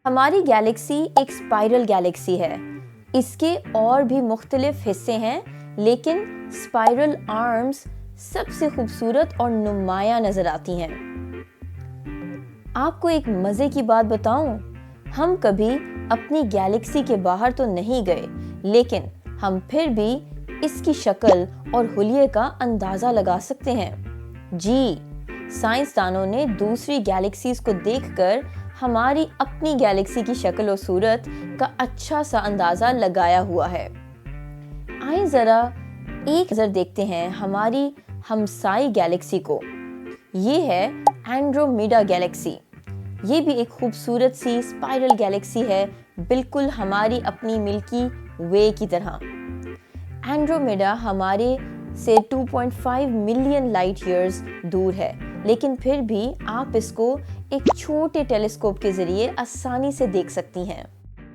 ہماری گیلیکسی ایک spiral Galaxy ہے. اس کے اور بھی مختلف حصے ہیں لیکن اسپائرل آرمز سب سے خوبصورت اور نمایاں نظر آتی ہیں. آپ کو ایک مزے کی بات بتاؤں؟ ہم کبھی اپنی گیلیکسی کے باہر تو نہیں گئے لیکن ہم پھر بھی اس کی شکل اور حلیے کا اندازہ لگا سکتے ہیں. جی، سائنسدانوں نے دوسری گیلیکسیز کو دیکھ کر ہماری اپنی گیلیکسی کی شکل و صورت کا اچھا سا اندازہ لگایا ہوا ہے. آئیں ذرا ایک نظر دیکھتے ہیں ہماری ہمسائی گیلیکسی کو. یہ ہے اینڈرومیڈا گیلیکسی. یہ بھی ایک خوبصورت سی اسپائرل گیلیکسی ہے، بالکل ہماری اپنی ملکی وے کی طرح. اینڈرومیڈا ہمارے سے 2.5 ملین لائٹ ایئرز دور ہے لیکن پھر بھی آپ اس کو ایک چھوٹے ٹیلیسکوپ کے ذریعے آسانی سے دیکھ سکتی ہیں.